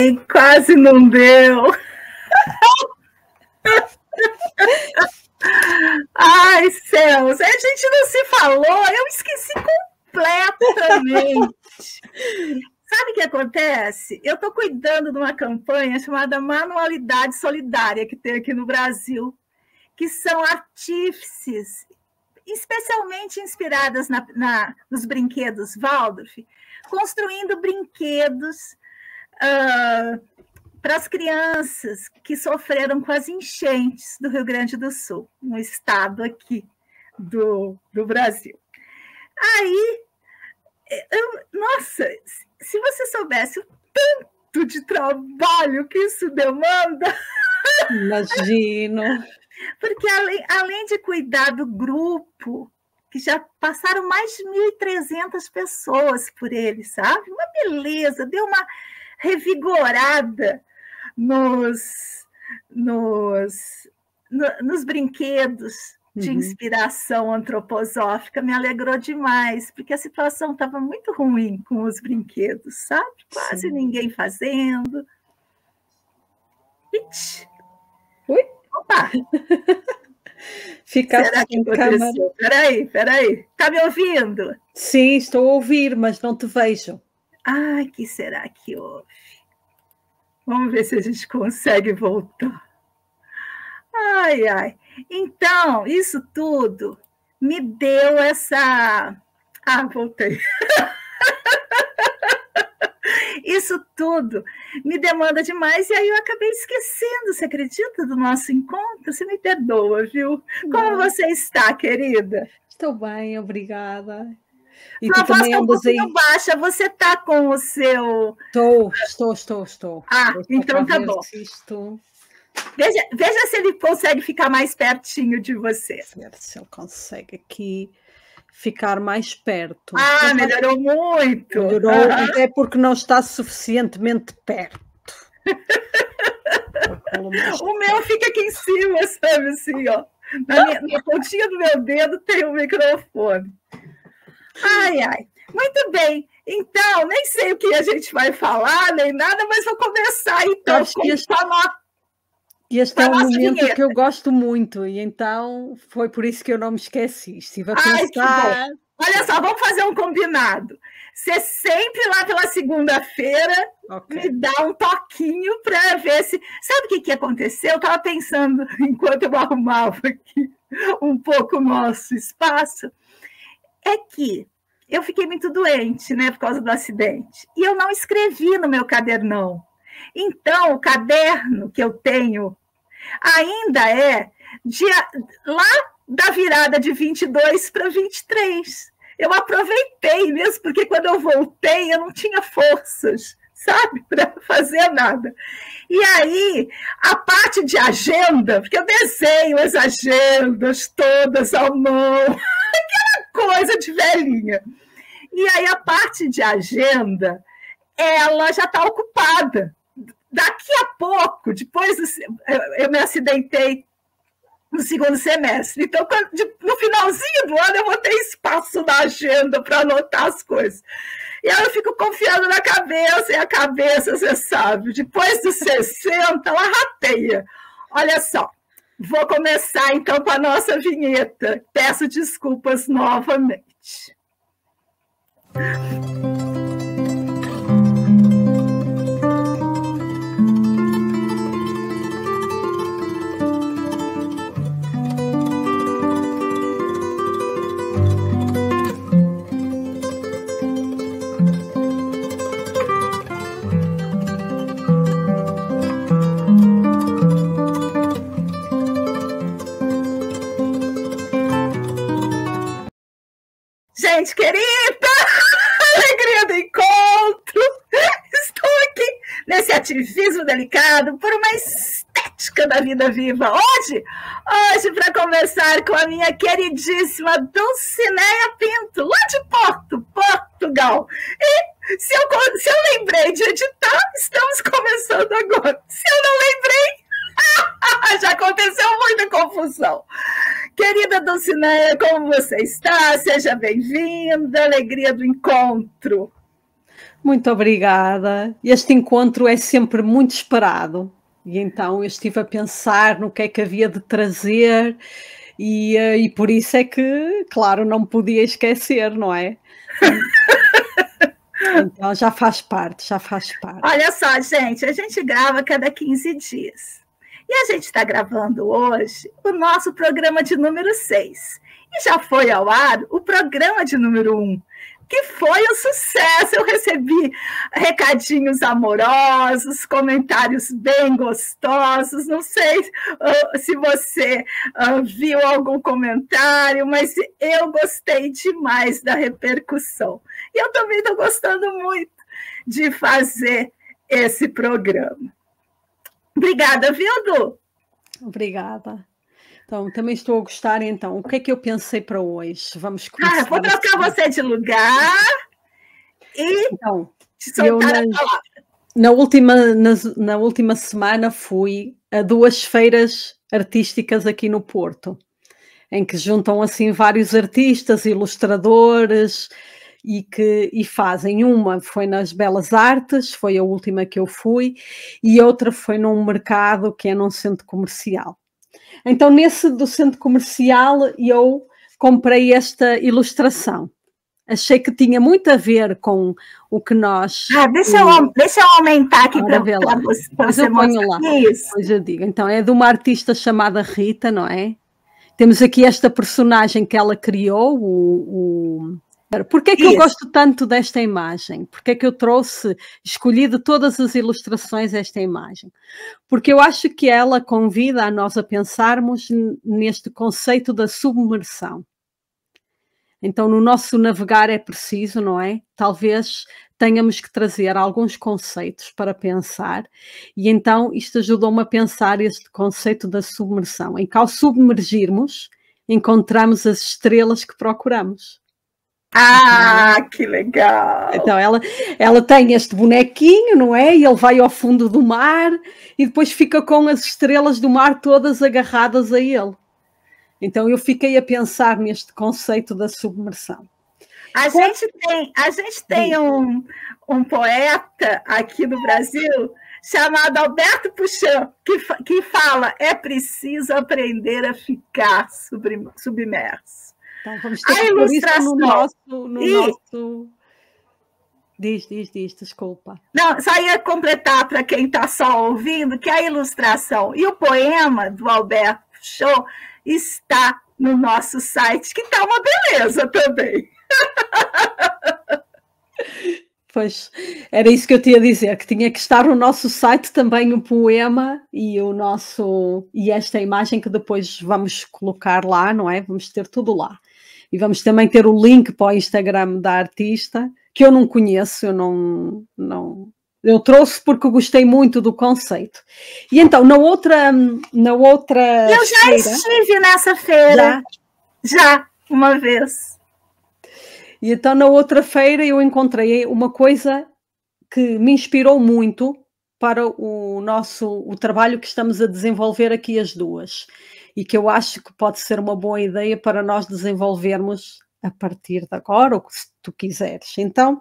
E quase não deu. Ai, céus, a gente não se falou, eu esqueci completamente. Sabe o que acontece? Eu estou cuidando de uma campanha chamada Manualidade Solidária, que tem aqui no Brasil, que são artífices, especialmente inspiradas nos brinquedos Waldorf, construindo brinquedos para as crianças que sofreram com as enchentes do Rio Grande do Sul, um estado aqui do Brasil. Aí, nossa, se você soubesse o tanto de trabalho que isso demanda... Imagino. Porque além de cuidar do grupo, que já passaram mais de 1.300 pessoas por ele, sabe? Uma beleza, deu uma revigorada nos brinquedos de inspiração antroposófica, me alegrou demais, porque a situação estava muito ruim com os brinquedos, sabe? Quase ninguém fazendo. Ixi. Ui? Opa! Ficaste sem câmera. Peraí. Está me ouvindo? Sim, estou a ouvir, mas não te vejo. Ai, que será que houve? Vamos ver se a gente consegue voltar. Ai. Então, isso tudo me deu essa... voltei. Isso tudo me demanda demais, e aí eu acabei esquecendo, você acredita, do nosso encontro? Você me perdoa, viu? Como você está, querida? Estou bem, obrigada. E tu também andas um pouquinho baixa, você está com o seu... Estou. Então tá bom. Veja se ele consegue ficar mais pertinho de você. Ver se ele consegue aqui ficar mais perto. Melhorou muito. Melhorou, até porque não está suficientemente perto. O meu fica aqui em cima, sabe assim, ó. Na pontinha do meu dedo tem um microfone. Ai. Muito bem. Então, nem sei o que a gente vai falar, nem nada, mas vou começar então. Este é um momento que eu gosto muito, e então foi por isso que eu não me esqueci. Estive a pensar... Olha só, vamos fazer um combinado. Você sempre lá pela segunda-feira me dá um toquinho para ver se... Sabe o que aconteceu? Eu estava pensando, enquanto eu arrumava aqui um pouco o nosso espaço, é que eu fiquei muito doente, né, por causa do acidente, e eu não escrevi no meu cadernão. Então, o caderno que eu tenho ainda é lá da virada de 22 para 23. Eu aproveitei mesmo, porque quando eu voltei, eu não tinha forças, sabe, para fazer nada. E aí, a parte de agenda, porque eu desenho as agendas todas à mão, aquela coisa de velhinha. E aí, a parte de agenda, ela já está ocupada. Daqui a pouco, depois eu me acidentei no segundo semestre. Então, no finalzinho do ano, eu vou ter espaço na agenda para anotar as coisas. E aí eu fico confiando na cabeça, e a cabeça, você sabe, depois dos 60, ela rateia. Olha só, vou começar então com a nossa vinheta. Peço desculpas novamente. Gente querida, alegria do encontro, estou aqui nesse ativismo delicado por uma estética da vida viva. Hoje para conversar com a minha queridíssima Dulcineia Pinto, lá de Portugal. E se eu lembrei de editar, estamos começando agora. Se eu não lembrei, já aconteceu muita confusão. Querida Dulcineia, como você está? Seja bem-vinda, alegria do encontro. Muito obrigada. Este encontro é sempre muito esperado. E então eu estive a pensar no que é que havia de trazer e por isso é que, claro, não me podia esquecer, não é? Então já faz parte, já faz parte. Olha só, gente, a gente grava cada 15 dias. E a gente está gravando hoje o nosso programa de número 6. E já foi ao ar o programa de número 1, que foi um sucesso. Eu recebi recadinhos amorosos, comentários bem gostosos. Não sei se você viu algum comentário, mas eu gostei demais da repercussão. E eu também estou gostando muito de fazer esse programa. Obrigada, viu, Du? Obrigada. Então, também estou a gostar, então. O que é que eu pensei para hoje? Vamos começar. Vou trocar você de lugar e então, te soltar a palavra. Na última semana fui a 2 feiras artísticas aqui no Porto, em que juntam assim vários artistas, ilustradores e fazem. Uma foi nas Belas Artes, foi a última que eu fui, e outra foi num mercado que é num centro comercial. Então, nesse do centro comercial, eu comprei esta ilustração. Achei que tinha muito a ver com o que nós... deixa eu aumentar aqui para você mostrar. Isso. Pois eu digo. Então, é de uma artista chamada Rita, não é? Temos aqui esta personagem que ela criou, Porquê é que eu gosto tanto desta imagem? Porquê é que eu escolhi de todas as ilustrações esta imagem? Porque eu acho que ela convida a nós a pensarmos neste conceito da submersão. Então, no nosso navegar é preciso, não é? Talvez tenhamos que trazer alguns conceitos para pensar, e então isto ajudou-me a pensar este conceito da submersão, em que ao submergirmos, encontramos as estrelas que procuramos. Que legal! Então ela tem este bonequinho, não é? E ele vai ao fundo do mar e depois fica com as estrelas do mar todas agarradas a ele. Então eu fiquei a pensar neste conceito da submersão. A gente tem um poeta aqui no Brasil chamado Alberto Puchan, que fala: é preciso aprender a ficar submerso. Então, vamos ter a ilustração no nosso... Diz, desculpa. Não, só ia completar para quem está só ouvindo que a ilustração e o poema do Alberto Puchan está no nosso site, que está uma beleza também. Pois, era isso que eu tinha a dizer, que tinha que estar no nosso site também o poema e esta imagem que depois vamos colocar lá, não é? Vamos ter tudo lá. E vamos também ter o link para o Instagram da artista, que eu não conheço, eu trouxe porque gostei muito do conceito. E então, na outra eu já estive nessa feira, já uma vez. E então, na outra feira, eu encontrei uma coisa que me inspirou muito para o trabalho que estamos a desenvolver aqui as duas. E que eu acho que pode ser uma boa ideia para nós desenvolvermos a partir de agora, ou se tu quiseres. Então,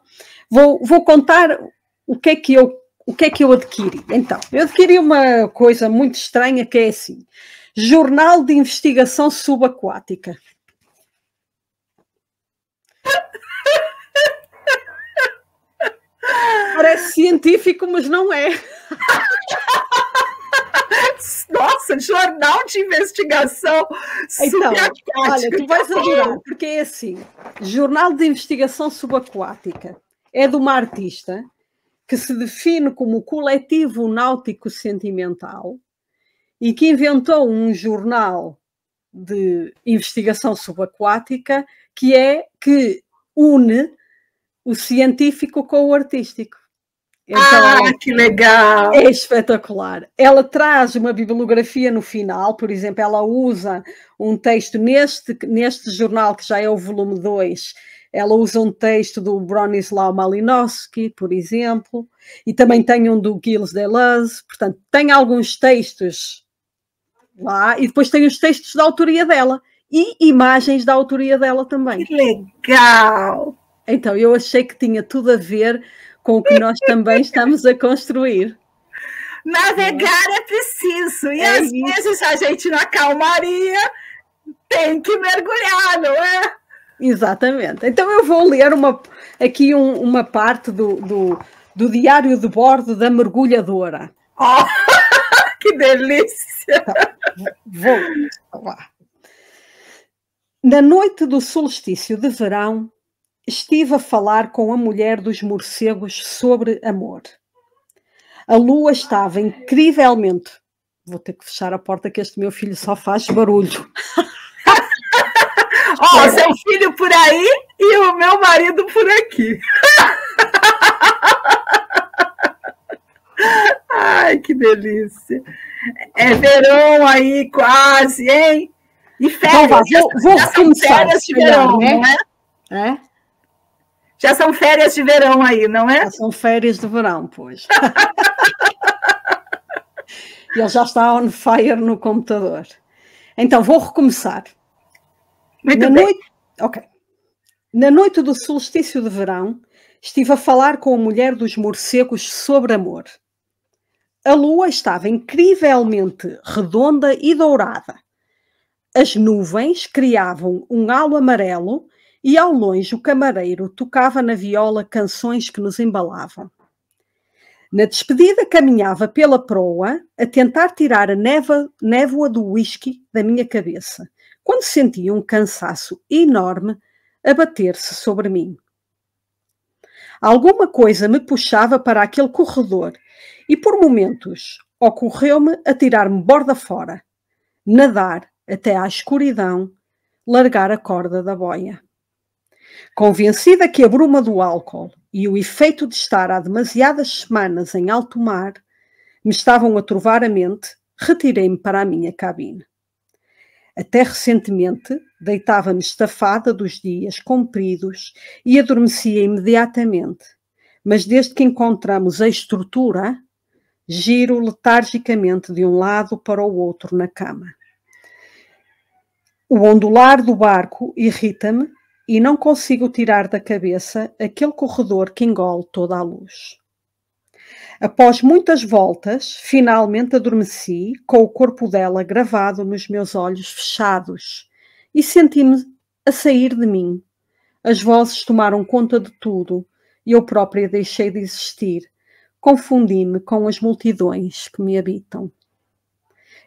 vou contar o que é que eu adquiri. Então, eu adquiri uma coisa muito estranha que é assim: Jornal de Investigação Subaquática. Parece científico, mas não é. Nossa, jornal de investigação subaquática. Olha, tu vais adorar, porque é assim: Jornal de Investigação Subaquática é de uma artista que se define como coletivo náutico sentimental e que inventou um jornal de investigação subaquática que une o científico com o artístico. Então, que legal! É espetacular. Ela traz uma bibliografia no final, por exemplo, ela usa um texto neste jornal, que já é o volume 2, ela usa um texto do Bronislaw Malinowski, por exemplo, e também tem um do Gilles Deleuze, portanto, tem alguns textos lá, e depois tem os textos da autoria dela, e imagens da autoria dela também. Que legal! Então, eu achei que tinha tudo a ver com o que nós também estamos a construir. Navegar é preciso, e às vezes a gente na calmaria tem que mergulhar, não é? Exatamente. Então eu vou ler aqui uma parte do diário de bordo da mergulhadora. Oh, que delícia! Tá, vou lá. Na noite do solstício de verão, estive a falar com a mulher dos morcegos sobre amor. A lua estava incrivelmente... Vou ter que fechar a porta que este meu filho só faz barulho. Ó, seu filho por aí e o meu marido por aqui. Ai, que delícia. É verão aí quase, hein? E férias. Então, vou já são férias de verão, né? Não é? Já são férias de verão aí, não é? Já são férias de verão, pois. E ele já está on fire no computador. Então, vou recomeçar. Muito bem. Na noite do solstício de verão, estive a falar com a mulher dos morcegos sobre amor. A lua estava incrivelmente redonda e dourada. As nuvens criavam um halo amarelo e ao longe o camareiro tocava na viola canções que nos embalavam. Na despedida caminhava pela proa a tentar tirar a névoa do whisky da minha cabeça, quando senti um cansaço enorme abater-se sobre mim. Alguma coisa me puxava para aquele corredor e por momentos ocorreu-me atirar-me borda fora, nadar até à escuridão, largar a corda da boia. Convencida que a bruma do álcool e o efeito de estar há demasiadas semanas em alto mar me estavam a turvar a mente, retirei-me para a minha cabine. Até recentemente deitava-me estafada dos dias compridos e adormecia imediatamente, mas desde que encontramos a estrutura, giro letargicamente de um lado para o outro na cama. O ondular do barco irrita-me e não consigo tirar da cabeça aquele corredor que engole toda a luz. Após muitas voltas, finalmente adormeci com o corpo dela gravado nos meus olhos fechados e senti-me a sair de mim. As vozes tomaram conta de tudo e eu própria deixei de existir. Confundi-me com as multidões que me habitam.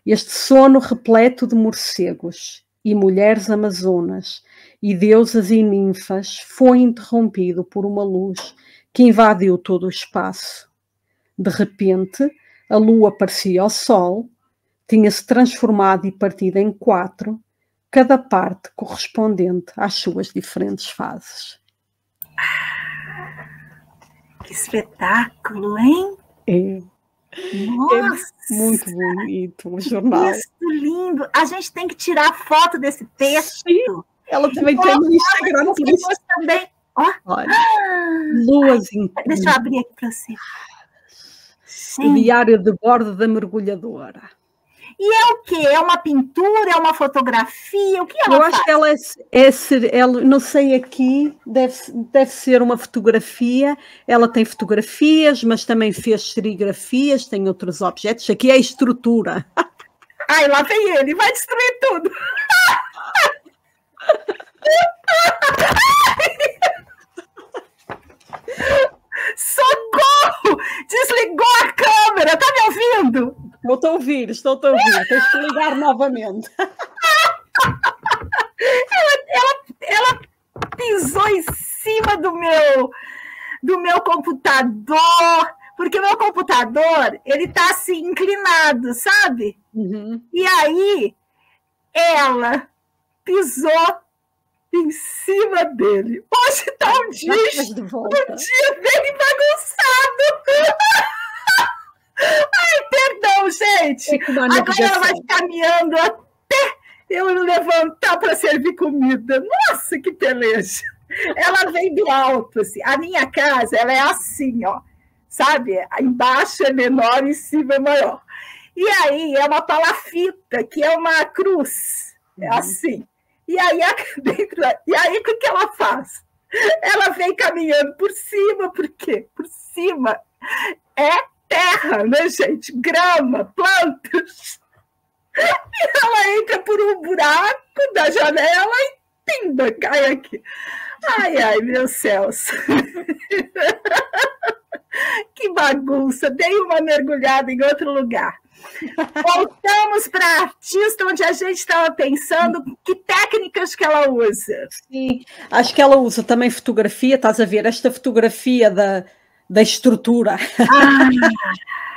Este sono repleto de morcegos e mulheres amazonas e deusas e ninfas foi interrompido por uma luz que invadiu todo o espaço. De repente, a lua parecia ao sol, tinha-se transformado e partido em 4, cada parte correspondente às suas diferentes fases. Que espetáculo, hein? É. Nossa! É muito bonito o jornal. Isso, lindo! A gente tem que tirar foto desse texto. Sim, ela também tem no Instagram. Por isso. Também. Ó. Olha, luas incríveis. Deixa eu abrir aqui para você. O diário de bordo da mergulhadora. E é o quê? É uma pintura? É uma fotografia? O que ela faz? Eu acho que ela não sei aqui, deve ser uma fotografia. Ela tem fotografias, mas também fez serigrafias, tem outros objetos. Aqui é a estrutura. Ai, lá vem ele, vai destruir tudo. Socorro! Desligou a câmera, tá me ouvindo? Eu estou a ouvir, estou a ouvir. Tens que ligar novamente. Ela pisou em cima do meu computador, porque o meu computador, ele tá assim, inclinado, sabe? Uhum. E aí, ela pisou em cima dele. Hoje tá um dia bem bagunçado. Ai, perdão, gente. Agora ela vai caminhando até eu levantar para servir comida. Nossa, que peleja. Ela vem do alto, assim. A minha casa, ela é assim, ó. Sabe? Embaixo é menor, em cima é maior. E aí é uma palafita, que é uma cruz. É assim. E aí, o que ela faz? Ela vem caminhando por cima, por quê? Por cima é terra, né, gente? Grama, plantas. E ela entra por um buraco da janela e pimba, cai aqui. Ai, ai, meus céus. Que bagunça. Dei uma mergulhada em outro lugar. Voltamos para a artista, onde a gente estava pensando que técnicas que ela usa. Sim, acho que ela usa também fotografia, estás a ver? Esta fotografia da estrutura.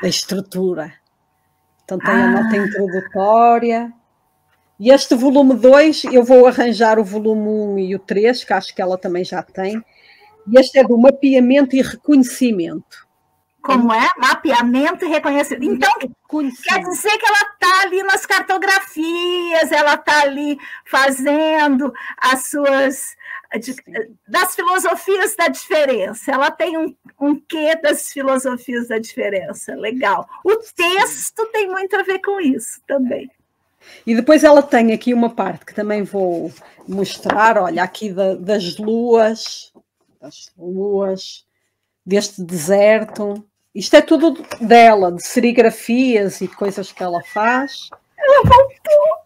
Da estrutura. Então tem a nota introdutória. E este volume 2, eu vou arranjar o volume 1 e o 3, que acho que ela também já tem. E este é do mapeamento e reconhecimento. Como é? Mapeamento e reconhecimento. Então, quer dizer que ela está ali nas cartografias, ela está ali fazendo as suas... das filosofias da diferença. Ela tem um quê das filosofias da diferença. Legal. O texto tem muito a ver com isso também. E depois ela tem aqui uma parte que também vou mostrar, olha, aqui das luas, deste deserto. Isto é tudo dela, de serigrafias e coisas que ela faz. Ela voltou.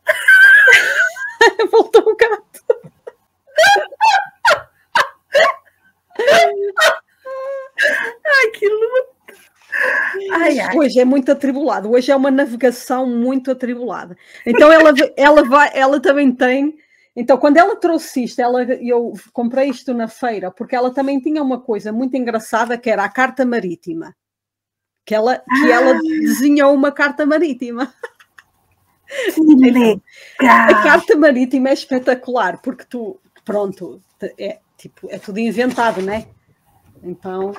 Voltou o gato. Ai, que luta. Ai, ai. Hoje é muito atribulado, hoje é uma navegação muito atribulada. Então ela também tem. Então, quando ela trouxe isto, eu comprei isto na feira, porque ela também tinha uma coisa muito engraçada, que era a carta marítima. Que ela desenhou uma carta marítima. Legal. A carta marítima é espetacular, porque é tudo inventado, né? Então,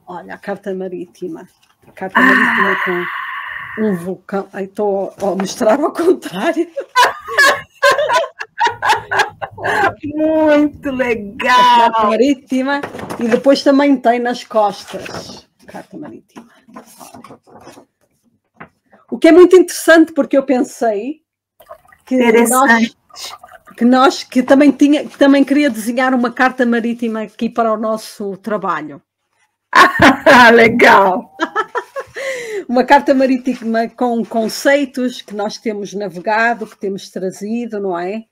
olha, a carta marítima. A carta marítima com um vulcão. Aí estou a mostrar ao contrário. Muito legal. A carta marítima. E depois também tem nas costas. Carta marítima. O que é muito interessante, porque eu pensei que também queria desenhar uma carta marítima aqui para o nosso trabalho. Legal. Uma carta marítima com conceitos que nós temos navegado, que temos trazido, não é?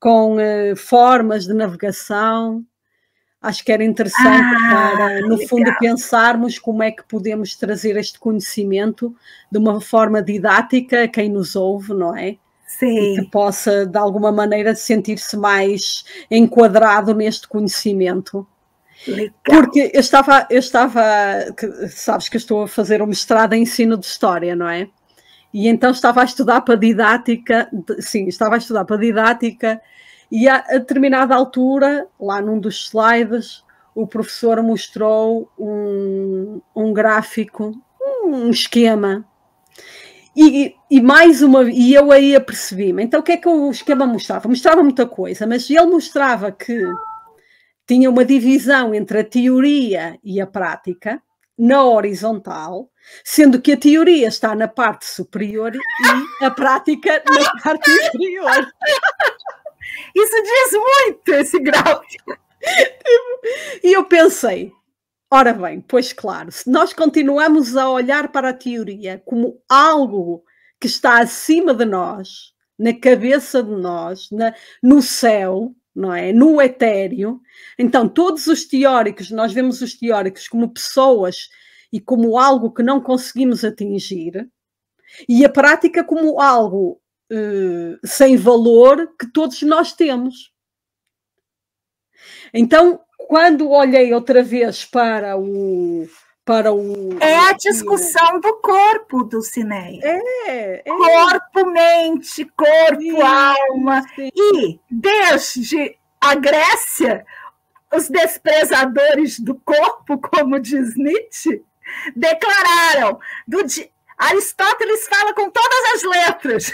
Com formas de navegação. Acho que era interessante para, no fundo, pensarmos como é que podemos trazer este conhecimento de uma forma didática a quem nos ouve, não é? Sim. E que possa, de alguma maneira, sentir-se mais enquadrado neste conhecimento. Legal. Porque eu estava, sabes que eu estou a fazer um mestrado em ensino de história, não é? E então estava a estudar para didática, e a determinada altura, lá num dos slides, o professor mostrou um gráfico, um esquema. E eu aí apercebi-me. Então o que é que o esquema mostrava? Mostrava muita coisa, mas ele mostrava que tinha uma divisão entre a teoria e a prática, na horizontal, sendo que a teoria está na parte superior e a prática na parte inferior. Isso diz muito, esse gráfico. E eu pensei, ora bem, pois claro, se nós continuamos a olhar para a teoria como algo que está acima de nós, na cabeça de nós, no céu, não é? No etéreo, então todos os teóricos, nós vemos os teóricos como pessoas e como algo que não conseguimos atingir, e a prática como algo sem valor que todos nós temos. Então, quando olhei outra vez para o... É a discussão do corpo, Dulcinea. Corpo, mente, corpo, alma. Sim. E, desde a Grécia, os desprezadores do corpo, como diz Nietzsche, declararam... Aristóteles fala com todas as letras,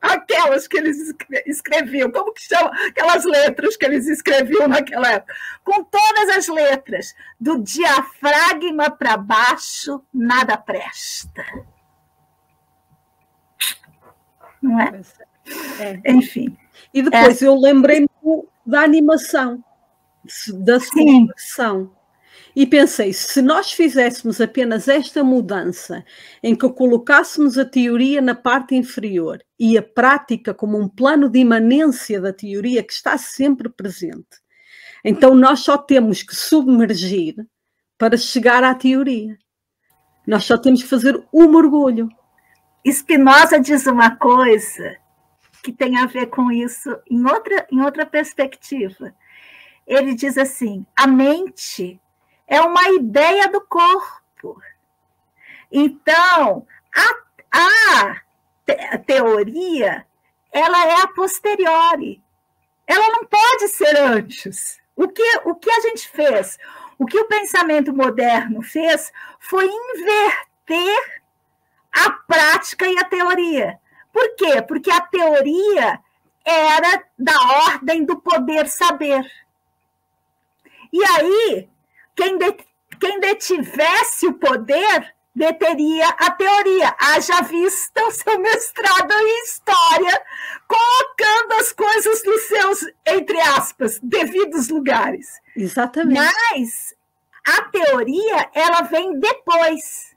aquelas que eles escreviam, como que chama aquelas letras que eles escreviam naquela época? Com todas as letras, do diafragma para baixo, nada presta. Não é? Enfim. E depois eu lembrei-me da animação. da sua versão. E pensei, se nós fizéssemos apenas esta mudança, em que colocássemos a teoria na parte inferior e a prática como um plano de imanência da teoria que está sempre presente, então nós só temos que submergir para chegar à teoria. Nós só temos que fazer um mergulho. Spinoza diz uma coisa que tem a ver com isso em outra perspectiva. Ele diz assim, a mente é uma ideia do corpo. Então, a teoria, ela é a posteriori. Ela não pode ser antes. O que a gente fez, o que o pensamento moderno fez, foi inverter a prática e a teoria. Por quê? Porque a teoria era da ordem do poder saber. E aí, quem detivesse o poder, deteria a teoria. Haja vista o seu mestrado em História, colocando as coisas nos seus, entre aspas, devidos lugares. Exatamente. Mas a teoria, ela vem depois.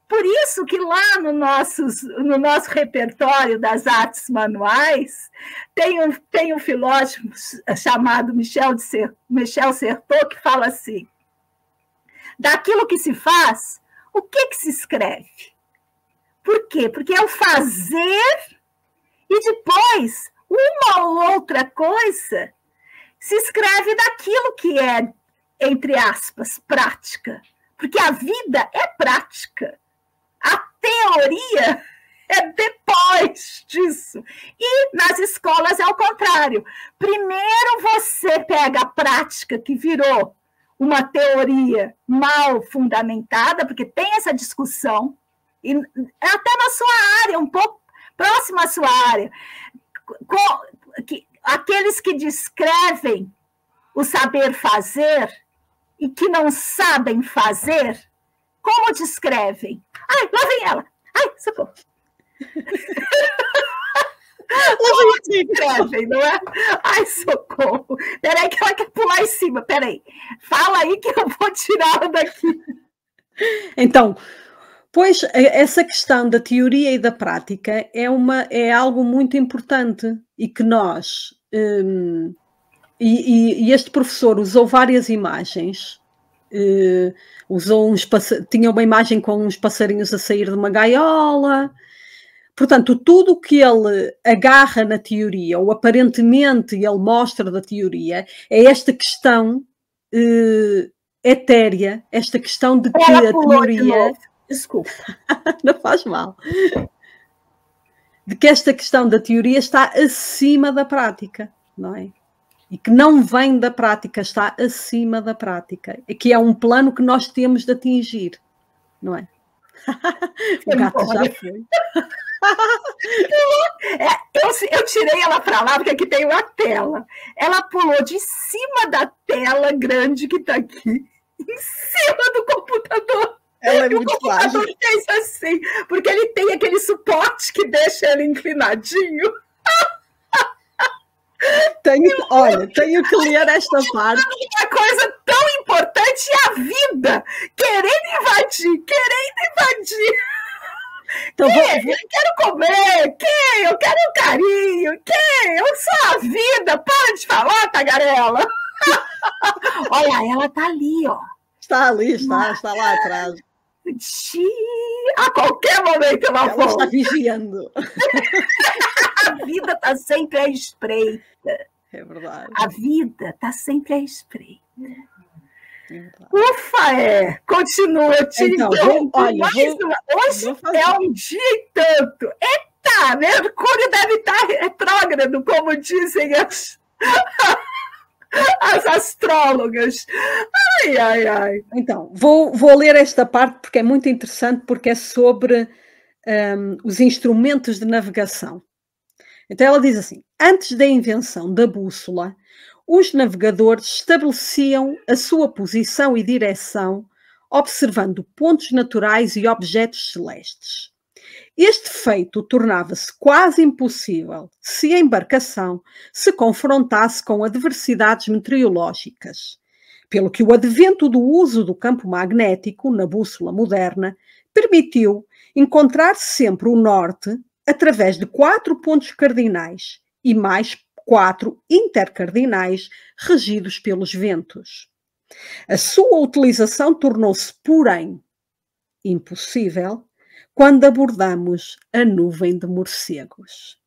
Por isso que lá no nosso repertório das artes manuais, tem um filósofo chamado Michel Certeau, que fala assim, daquilo que se faz, o que se escreve? Por quê? Porque é o fazer e depois, uma ou outra coisa, se escreve daquilo que é, entre aspas, prática. Porque a vida é prática. A teoria é depois disso. E nas escolas é o contrário. Primeiro você pega a prática que virou uma teoria mal fundamentada, porque tem essa discussão, e até na sua área, um pouco próxima à sua área, aqueles que descrevem o saber fazer e que não sabem fazer, como descrevem? Ai, lá vem ela. Ai, socorro. Como descrevem, não é? Ai, socorro. Peraí que ela quer pular em cima. Peraí. Fala aí que eu vou tirá-la daqui. Então, pois essa questão da teoria e da prática é algo muito importante e que nós... E este professor usou várias imagens... tinha uma imagem com uns passarinhos a sair de uma gaiola. Portanto, tudo o que ele agarra na teoria, ou aparentemente ele mostra da teoria, é esta questão etérea, esta questão de que a teoria... Desculpa. Não faz mal. De que esta questão da teoria está acima da prática, não é? E que não vem da prática, está acima da prática. E que é um plano que nós temos de atingir, não é? O gato já foi. Eu tirei ela para lá, porque aqui tem uma tela. Ela pulou de cima da tela grande que está aqui, em cima do computador. Ela é muito fácil. Fez assim, porque ele tem aquele suporte que deixa ele inclinadinho. Tenho que ler esta parte. Uma coisa tão importante é a vida, querendo invadir. Então, eu quero comer, eu quero um carinho, eu sou a vida, pode falar, tagarela. Olha, ela tá ali, ó. Está ali, está lá atrás. A qualquer momento ela volta. Está vigiando. A vida está sempre à espreita. É verdade. A vida está sempre à espreita. Ufa, continua. Hoje é um dia e tanto. Eita, Mercúrio deve estar retrógrado, como dizem as astrólogas. Ai. Então, vou ler esta parte porque é muito interessante, porque é sobre os instrumentos de navegação. Então ela diz assim, antes da invenção da bússola, os navegadores estabeleciam a sua posição e direção observando pontos naturais e objetos celestes. Este feito tornava-se quase impossível se a embarcação se confrontasse com adversidades meteorológicas, pelo que o advento do uso do campo magnético na bússola moderna permitiu encontrar sempre o norte através de 4 pontos cardinais e mais 4 intercardinais regidos pelos ventos. A sua utilização tornou-se, porém, impossível quando abordamos a nuvem de morcegos.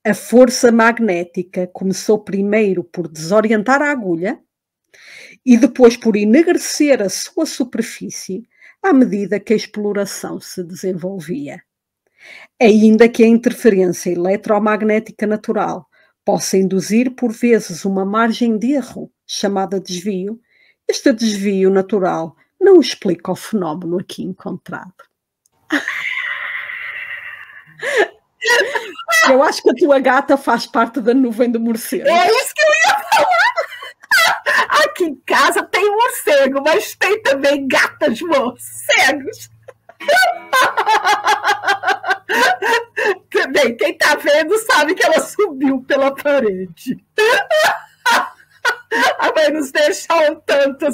A força magnética começou primeiro por desorientar a agulha e depois por enegrecer a sua superfície à medida que a exploração se desenvolvia. Ainda que a interferência eletromagnética natural possa induzir por vezes uma margem de erro chamada desvio, este desvio natural não explica o fenómeno aqui encontrado. Eu acho que a tua gata faz parte da nuvem de morcego. É isso que eu ia falar! Aqui em casa tem morcego, mas tem também gatas morcegos. Também, quem está vendo sabe que ela subiu pela parede. Vai nos deixar um tanto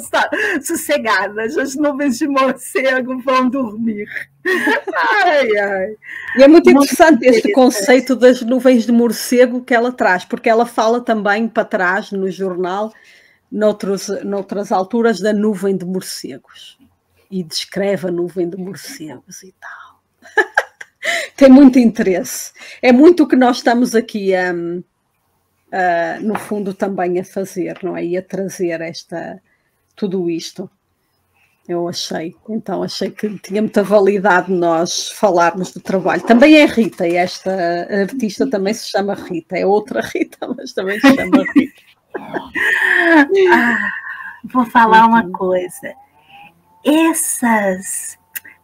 sossegadas. As nuvens de morcego vão dormir. Ai, ai. E é muito interessante este conceito das nuvens de morcego que ela traz, porque ela fala também para trás no jornal, noutras alturas, da nuvem de morcegos. E descreve a nuvem de morcegos e tal. Tem muito interesse. É muito o que nós estamos aqui no fundo também a fazer, não é? E a trazer tudo isto. Eu achei que tinha muita validade nós falarmos do trabalho. Também é Rita, e esta artista também se chama Rita, é outra Rita, mas também se chama Rita. Vou falar uma coisa. Essas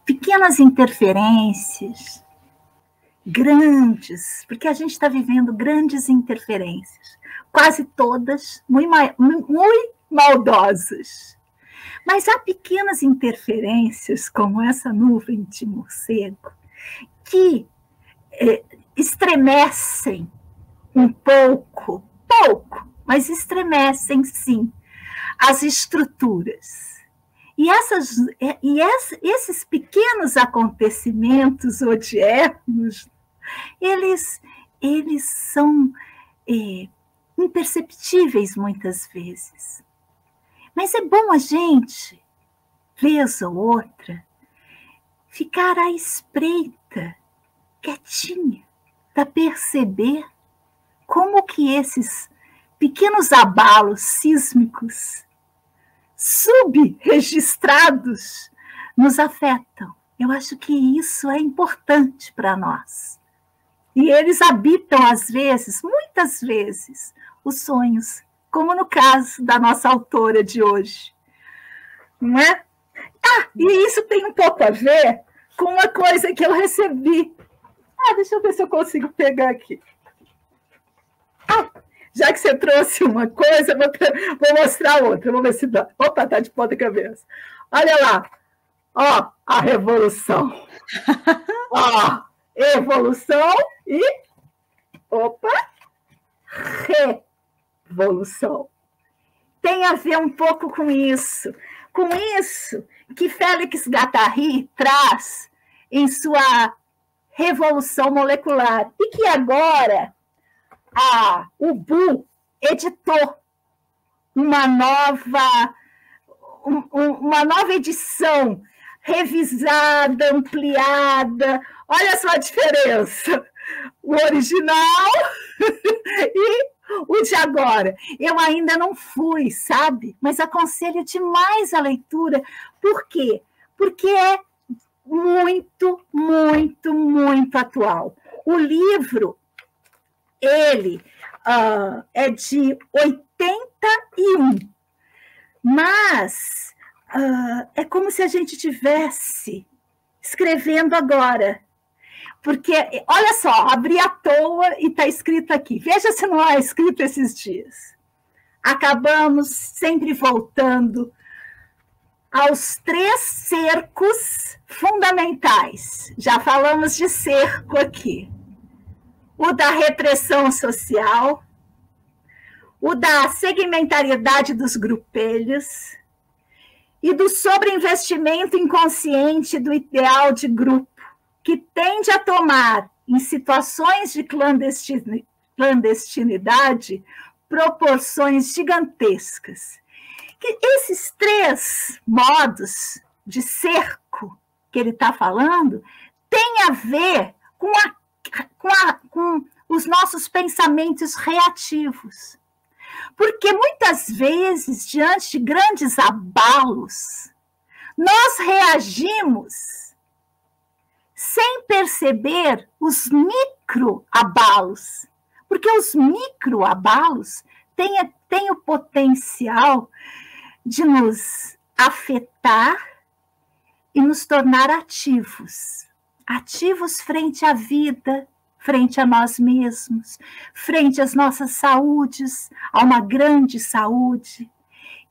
pequenas interferências grandes, porque a gente está vivendo grandes interferências, quase todas muito maldosas. Mas há pequenas interferências, como essa nuvem de morcego, que estremecem um pouco, mas estremecem sim as estruturas. E esses pequenos acontecimentos odiernos, eles são imperceptíveis muitas vezes. Mas é bom a gente, vez ou outra, ficar à espreita, quietinha, para perceber como que esses pequenos abalos sísmicos subregistrados nos afetam. Eu acho que isso é importante para nós. E eles habitam, às vezes, muitas vezes, os sonhos, como no caso da nossa autora de hoje. Não é? E isso tem um pouco a ver com uma coisa que eu recebi. Deixa eu ver se eu consigo pegar aqui. Já que você trouxe uma coisa, vou mostrar outra. Vamos ver se dá. Opa, tá de ponta cabeça. Olha lá. Ó, a revolução. Ó, evolução e... Opa! Revolução. Tem a ver um pouco com isso. Com isso que Félix Guattari traz em sua Revolução Molecular. E que agora... a UBU editou uma nova edição, revisada, ampliada. Olha só a diferença. O original e o de agora. Eu ainda não fui, sabe? Mas aconselho demais a leitura. Por quê? Porque é muito, muito, muito atual. O livro... ele é de 81, mas é como se a gente estivesse escrevendo agora. Porque, olha só, abri à toa e está escrito aqui. Veja se não é escrito esses dias. Acabamos sempre voltando aos 3 cercos fundamentais. Já falamos de cerco aqui. O da repressão social, o da segmentariedade dos grupelhos e do sobreinvestimento inconsciente do ideal de grupo, que tende a tomar, em situações de clandestinidade, proporções gigantescas. Que esses 3 modos de cerco que ele está falando têm a ver com os nossos pensamentos reativos. Porque muitas vezes, diante de grandes abalos, nós reagimos sem perceber os microabalos. Porque os microabalos têm o potencial de nos afetar e nos tornar ativos. Ativos frente à vida, frente a nós mesmos, frente às nossas saúdes, a uma grande saúde.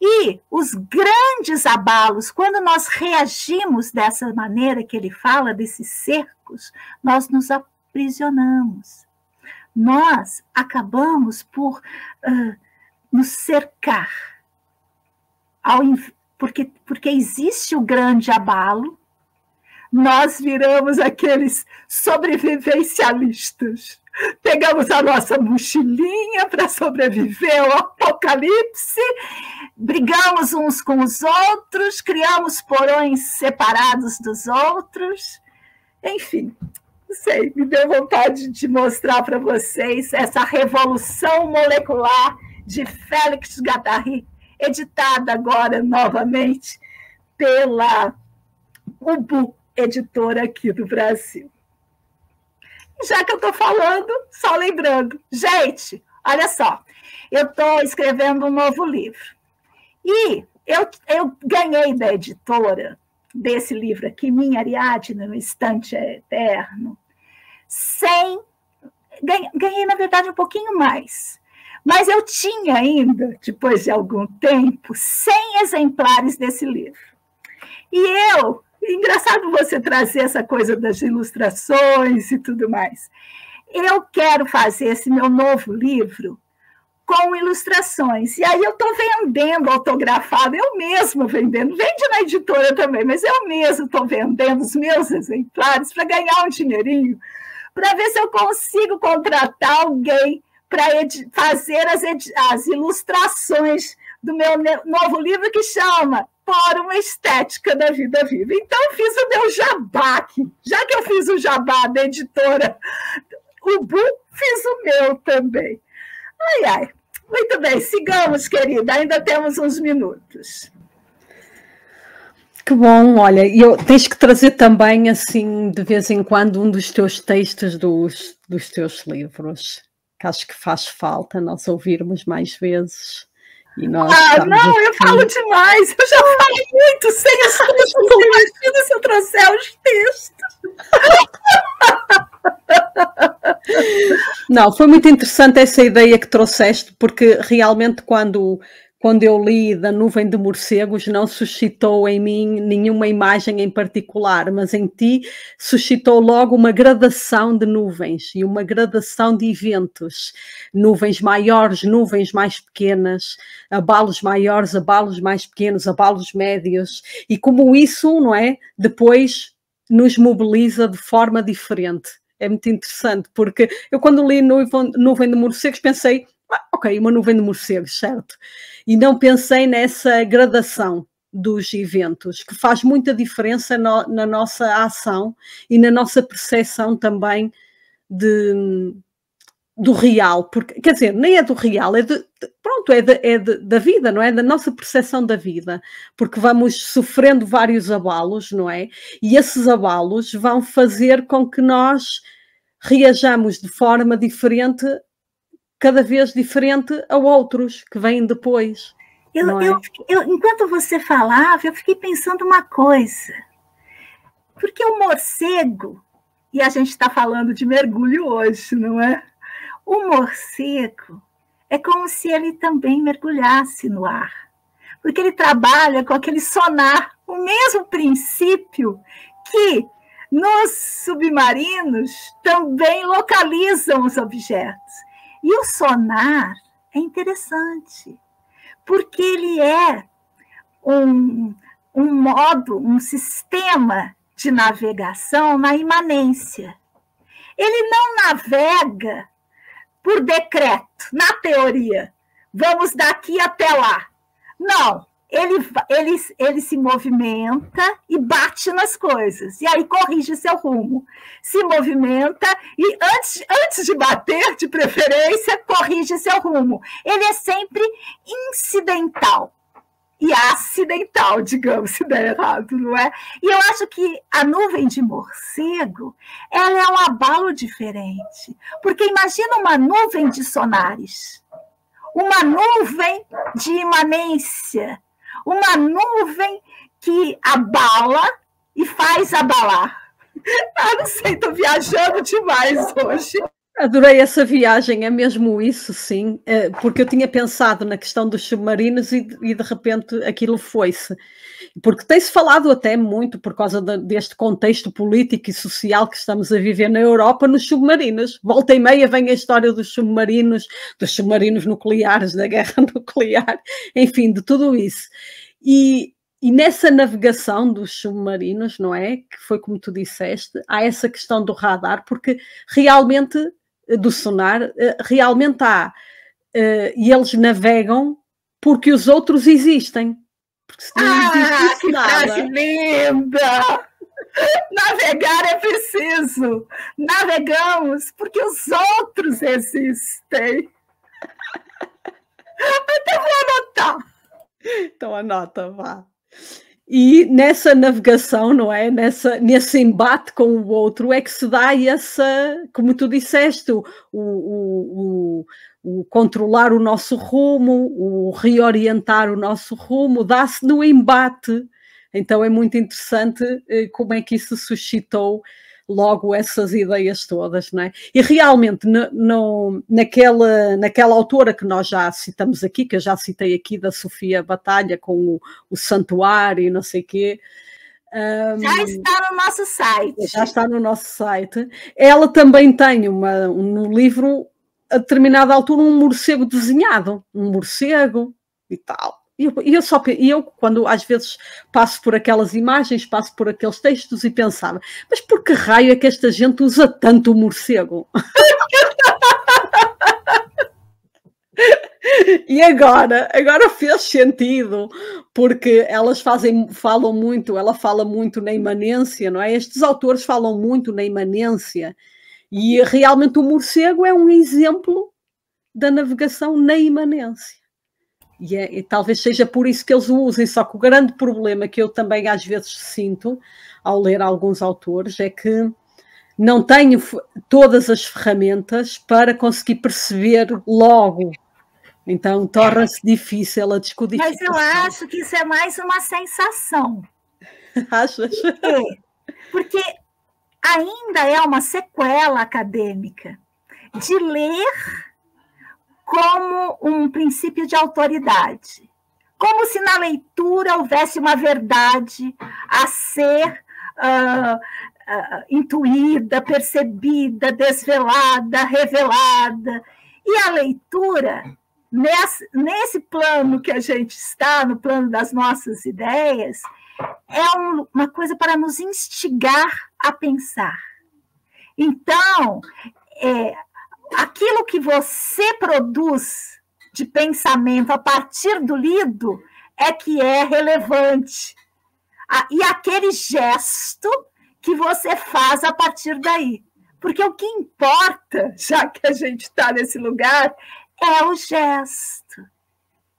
E os grandes abalos, quando nós reagimos dessa maneira que ele fala, desses cercos, nós nos aprisionamos. Nós acabamos por nos cercar, porque existe o grande abalo, nós viramos aqueles sobrevivencialistas. Pegamos a nossa mochilinha para sobreviver ao apocalipse, brigamos uns com os outros, criamos porões separados dos outros, enfim. Não sei, me deu vontade de mostrar para vocês essa revolução molecular de Félix Guattari, editada agora novamente pela Ubu, editora aqui do Brasil. Já que eu estou falando, só lembrando, gente, olha só, eu estou escrevendo um novo livro. E eu ganhei da editora desse livro aqui, Minha Ariadne, No Instante Eterno, ganhei, na verdade, um pouquinho mais. Mas eu tinha ainda, depois de algum tempo, 100 exemplares desse livro. E engraçado você trazer essa coisa das ilustrações e tudo mais. Eu quero fazer esse meu novo livro com ilustrações. E aí eu estou vendendo autografado, eu mesma vendendo, vende na editora também, mas eu mesma estou vendendo os meus exemplares para ganhar um dinheirinho, para ver se eu consigo contratar alguém para fazer as ilustrações do meu novo livro, que chama Por uma Estética da Vida Viva. Então, eu fiz o meu jabá aqui. Já que eu fiz o jabá da editora Ubu, fiz o meu também. Ai, ai. Muito bem, sigamos, querida. Ainda temos uns minutos. Que bom, olha, tens que trazer também, assim, de vez em quando, um dos teus textos dos teus livros, que acho que faz falta nós ouvirmos mais vezes. E nós não, eu falo demais, eu já falo muito sem os textos, imagina se eu trouxer os textos. Não, foi muito interessante essa ideia que trouxeste, porque realmente quando eu li da nuvem de morcegos, não suscitou em mim nenhuma imagem em particular, mas em ti suscitou logo uma gradação de nuvens e uma gradação de eventos. Nuvens maiores, nuvens mais pequenas, abalos maiores, abalos mais pequenos, abalos médios. E como isso, não é? Depois nos mobiliza de forma diferente. É muito interessante, porque eu quando li Nuvem de Morcegos pensei... ok, uma nuvem de morcegos, certo? E não pensei nessa gradação dos eventos, que faz muita diferença na nossa ação e na nossa percepção também do real, porque, quer dizer, nem é do real, é da vida, não é? Da nossa percepção da vida, porque vamos sofrendo vários abalos, não é? E esses abalos vão fazer com que nós reajamos de forma diferente, cada vez diferente a outros que vêm depois. Enquanto você falava, eu fiquei pensando uma coisa. Porque o morcego, e a gente está falando de mergulho hoje, não é? O morcego é como se ele também mergulhasse no ar. porque ele trabalha com aquele sonar, o mesmo princípio que nos submarinos também localizam os objetos. E o sonar é interessante, porque ele é um modo, um sistema de navegação na imanência. Ele não navega por decreto, na teoria. Vamos daqui até lá. Não, ele se movimenta e bate nas coisas, e aí corrige seu rumo. Se movimenta e, antes de bater, de preferência, corrige seu rumo. Ele é sempre incidental e acidental, digamos, se der errado, não é? E eu acho que a nuvem de morcego, ela é um abalo diferente, porque imagina uma nuvem de sonares, uma nuvem de imanência, uma nuvem que abala e faz abalar. Ah, não sei, estou viajando demais hoje. Adorei essa viagem, é mesmo isso, sim, porque eu tinha pensado na questão dos submarinos e de repente aquilo foi-se. Porque tem-se falado até muito, por causa deste contexto político e social que estamos a viver na Europa, nos submarinos. Volta e meia vem a história dos submarinos nucleares, da guerra nuclear, enfim, de tudo isso. E nessa navegação dos submarinos, não é? Que foi como tu disseste, há essa questão do radar, porque realmente, do sonar, realmente há, e eles navegam porque os outros existem. Porque se não existe que nada. Frase linda! Navegar é preciso. Navegamos porque os outros existem. Até vou anotar. Então anota, vá. E nessa navegação, não é? Nesse embate com o outro é que se dá essa, como tu disseste, o controlar o nosso rumo, o reorientar o nosso rumo, dá-se no embate. Então é muito interessante como é que isso suscitou logo essas ideias todas, não é? E realmente naquela autora que nós já citamos aqui, que eu já citei aqui, da Sofia Batalha, com o santuário e não sei o quê. Já está no nosso site. Já está no nosso site. Ela também tem no livro, a determinada altura, um morcego desenhado, um morcego e tal. E eu, quando às vezes passo por aquelas imagens, passo por aqueles textos e pensava, mas por que raio é que esta gente usa tanto o morcego? E agora fez sentido, porque ela fala muito na imanência, não é? Estes autores falam muito na imanência, e realmente o morcego é um exemplo da navegação na imanência. E talvez seja por isso que eles o usem, só que o grande problema que eu também às vezes sinto ao ler alguns autores é que não tenho todas as ferramentas para conseguir perceber logo. Então torna-se difícil a descodificação. Mas eu acho que isso é mais uma sensação. Achas? Porque ainda é uma sequela acadêmica de ler como um princípio de autoridade, como se na leitura houvesse uma verdade a ser intuída, percebida, desvelada, revelada. E a leitura, nesse plano que a gente está, no plano das nossas ideias, é uma coisa para nos instigar a pensar. Então, aquilo que você produz de pensamento a partir do lido é que é relevante. E aquele gesto que você faz a partir daí. Porque o que importa, já que a gente está nesse lugar, é o gesto.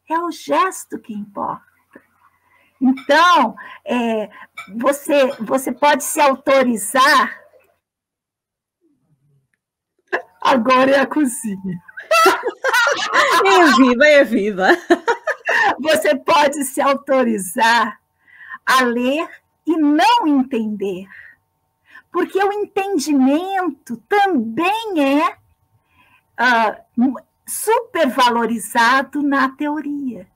É o gesto que importa. Então, você pode se autorizar. Agora é a cozinha. É a vida. Você pode se autorizar a ler e não entender. Porque o entendimento também é supervalorizado na teoria.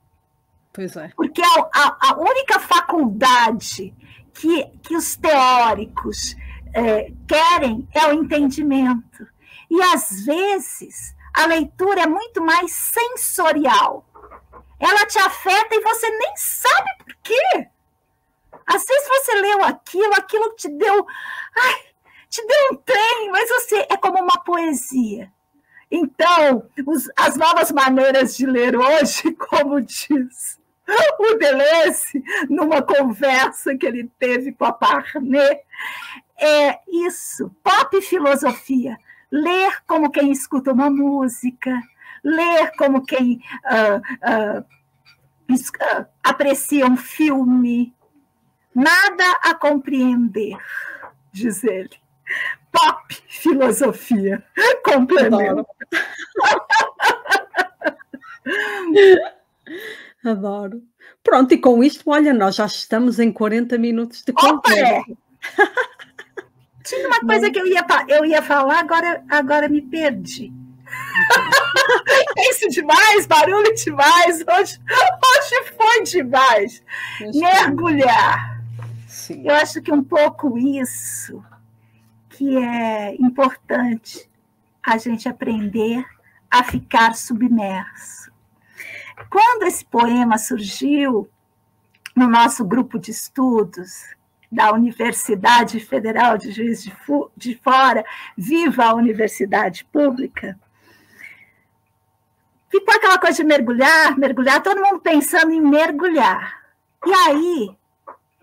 Pois é. Porque a única faculdade que os teóricos querem é o entendimento. E, às vezes, a leitura é muito mais sensorial. Ela te afeta e você nem sabe por quê. Às vezes você leu aquilo te deu um trem, mas é como uma poesia. Então, as novas maneiras de ler hoje, como diz o Deleuze, numa conversa que ele teve com a Parné, é isso, pop filosofia. Ler como quem escuta uma música, ler como quem aprecia um filme. Nada a compreender, diz ele. Pop filosofia. Complemento. Adoro. Pronto, e com isto, olha, nós já estamos em 40 minutos de conversa. Tinha uma coisa que eu ia falar, agora me perdi. Penso demais, barulho demais. Hoje foi demais. Mergulhar. Sim. Eu acho que um pouco isso que é importante a gente aprender a ficar submerso. Quando esse poema surgiu no nosso grupo de estudos da Universidade Federal de Juiz de Fora, Viva a Universidade Pública, ficou aquela coisa de mergulhar, todo mundo pensando em mergulhar. E aí,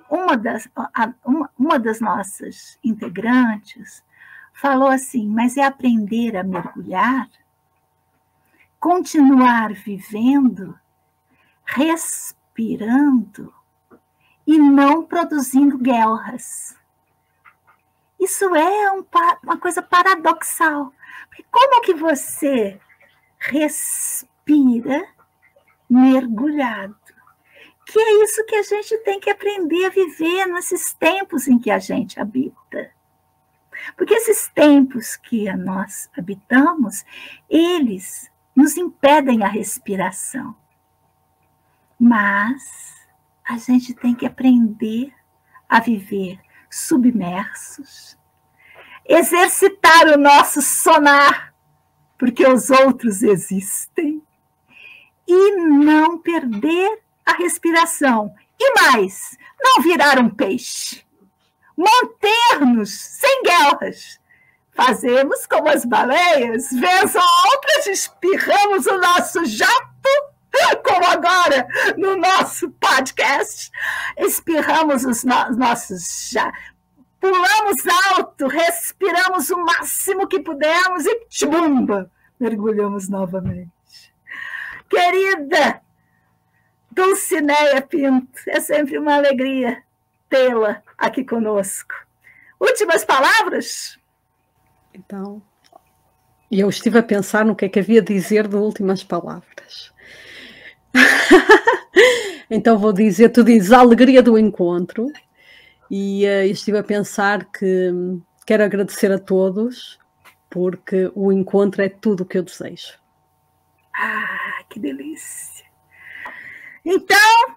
uma das nossas integrantes falou assim, mas é aprender a mergulhar? Continuar vivendo, respirando e não produzindo guerras. Isso é uma coisa paradoxal. Porque como que você respira mergulhado? Que é isso que a gente tem que aprender a viver nesses tempos em que a gente habita. Porque esses tempos que nós habitamos, eles nos impedem a respiração. Mas a gente tem que aprender a viver submersos, exercitar o nosso sonar, porque os outros existem, e não perder a respiração. E mais, não virar um peixe. Manter-nos sem guerras. Fazemos como as baleias, vez ou outra espirramos o nosso jato, como agora no nosso podcast, espirramos os nossos jatos, pulamos alto, respiramos o máximo que pudermos e tchumba, mergulhamos novamente. Querida Dulcineia Pinto, é sempre uma alegria tê-la aqui conosco. Últimas palavras? Então, eu estive a pensar no que é que havia a dizer de últimas palavras. Então vou dizer, tu dizes a alegria do encontro, e estive a pensar que quero agradecer a todos, porque o encontro é tudo o que eu desejo. Ah, que delícia! Então,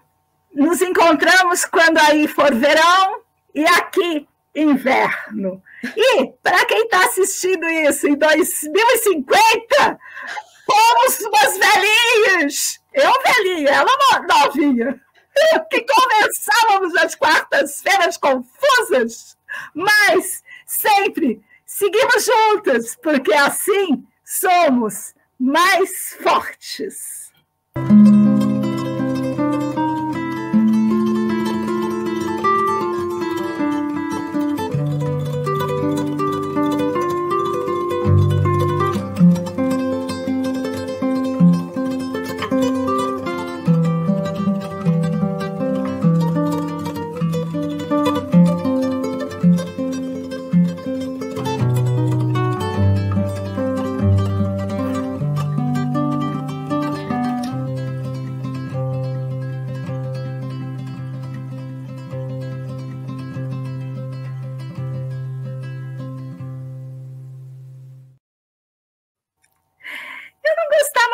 nos encontramos quando aí for verão e aqui inverno. E, para quem está assistindo isso em 2050, fomos umas velhinhas. Eu velhinha, ela novinha. Que conversávamos nas quartas-feiras confusas, mas sempre seguimos juntas, porque assim somos mais fortes.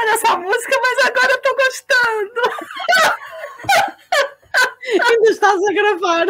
Dessa música, mas agora eu tô gostando. Ainda estás a gravar.